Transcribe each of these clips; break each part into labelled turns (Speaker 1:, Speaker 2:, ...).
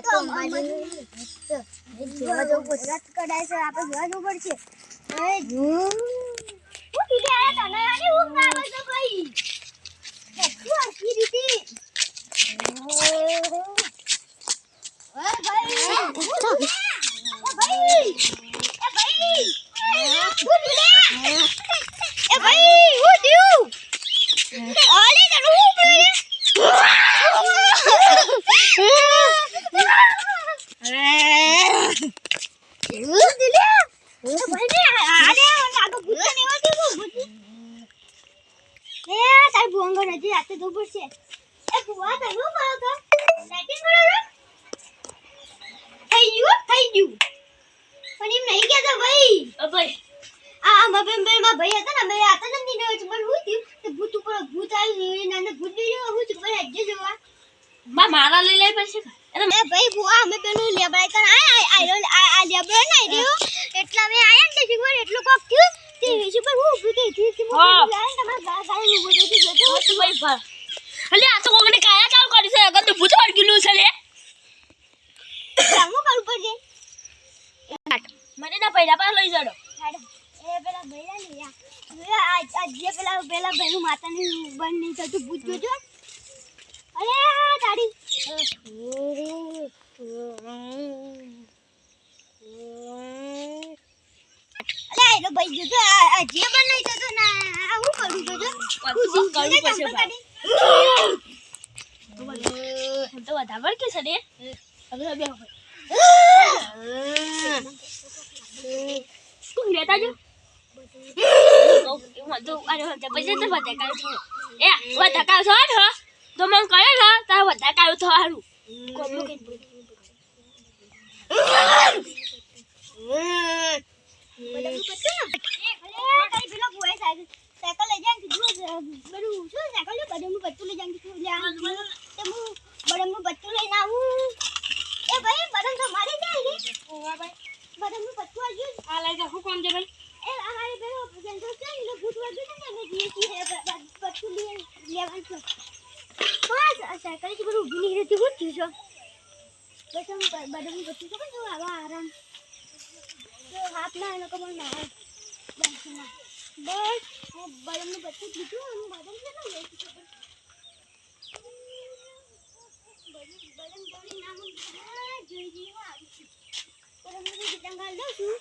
Speaker 1: તો જોવા જવું પડશે. રથ કઢાય છે આપણે જોવા જવું પડશે. એ હું કીધે આયા તને આની ઊંઘ આવે છે ભાઈ. શું આખી રીતે ઓય ભાઈ એ ભાઈ હું થયું ઓલે તને હું ભાઈ
Speaker 2: મારા લઈ લઈ પછી
Speaker 1: ભાઈ બુઆ અમે પેલું લેબડાઈ કર આ લેબડો નઈ રહ્યો એટલા મે આયા ને શીખવા એટલું કોક થયું તે વિશે પર હું ઉભી થઈ થી કે લાઈન તમાર ગાડી નું બોતો થી જતો
Speaker 2: ભાઈ ભર અલે આ તો કોકને કાયા કામ કરી છે અગર તો ભૂત વળ ગયું છે લે
Speaker 1: કામો કરું પડે
Speaker 2: મને ના પૈડા પર લઈ જડો
Speaker 1: એ પેલા ભૈયા ને યા આ જે પેલા ભાઈનું માતાની બન નહીં થતું ભૂત જોજો અરે તાડી અલે એનો ભાઈ જોજો આ જે બન નહીં થતું ના હું કરું જોજો
Speaker 2: કરું પછી ભાઈ તો વધારે કે છે રે હવે બે કોણ લેતા જો તો અરે હતે પછી તો વધા કાવ છો એ વધા કાવ છો ને તો મન કરે ને તાર વધા કાવ છો હારું કોમનો કે
Speaker 1: બધું પત્તો અરે કઈ પેલો ભોય સાયકલ લઈ જાય કે બધું શું સાયકલ લે બધું પત્તું લઈ જાય કે લે તે હું બડમનું પત્તું લઈને આવું એ ભાઈ બડમ તો મારી જાય રે ઓવા ભાઈ બડમનું પત્તું આવ્યું
Speaker 2: આ લઈ જા હું કોમ છે ભાઈ
Speaker 1: એ અમારે પેલો જંગલ છે ને ભૂત વાગ્યું ને મેં જીતી હે પત્તું લેવાનું છે બસ આ સાયકલ થી બધું ઊભી નહીં રહેતી હું થયું છે બસ હું બડમનું પત્તું તો જો આવા આરામ તો હાથ ના એનો કમર ના બસ હું બડમનું પત્તું લીધું અને બડમ છે ને લઈ બડમ બોલી નામ જોઈ જોઈ આવી છે બડમનું જંગલ દઉં છું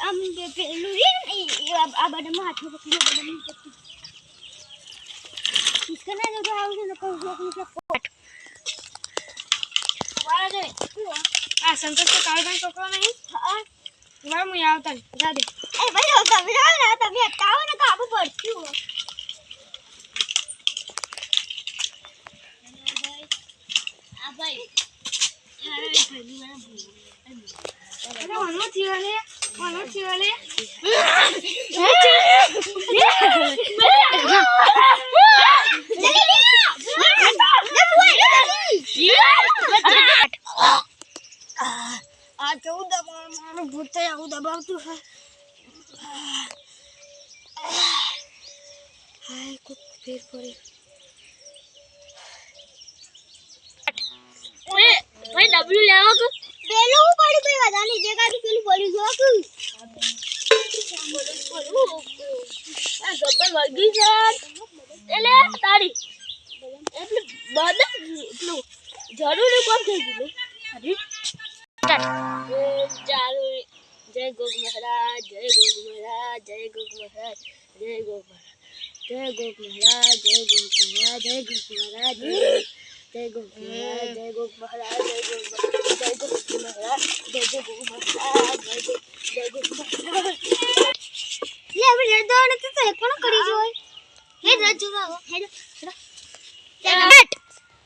Speaker 1: આમ પેલું રે આ બડમમાં હાથમાં પકડી બડમનું પત્તું इसका ना जो हाउस है ना को पोट
Speaker 2: વાળા દે આ સંતોષ તો કાળભાઈ છોકરો નહીં હા વાળ હું આવતા જા દે
Speaker 1: એ ભાઈ તમે જાવ ને તમે અટકાવો ને કાબુ પડ્યું
Speaker 2: આ ભાઈ યાર એ ભાઈ મને ભૂલ અરે વનો થીવાલે આ કેવું દબાવવાનું ભૂત થાય આવું દબાવતું છે હાય કોક ફેર પડી ઓય ડબલ્યુ લેવો કે
Speaker 1: પેલું પડી કોઈ વધારે જગ્યા થી પેલું પડી ગયો કે
Speaker 2: આ ગબ્બર વળગી છે એટલે તારી એટલે બધું એટલું જરૂરી કોમ થઈ ગયું ચાલો જય ગોગ મહારાજ જય ગોગ મહારાજ જય ગોગ મહારાજ જય ગોગ મહારાજ જય ગોગ મહારાજ જય ગોગ મહારાજ જય ગોગ મહારાજ જય ગોગ મહારાજ જય ગોગ મહારાજ જય ગોગ મહારાજ જય ગોગ મહારાજ જય ગોગ મહારાજ
Speaker 1: લે હવે લડવાનો તો કોણ કરી જોય હે રજુ આવો હે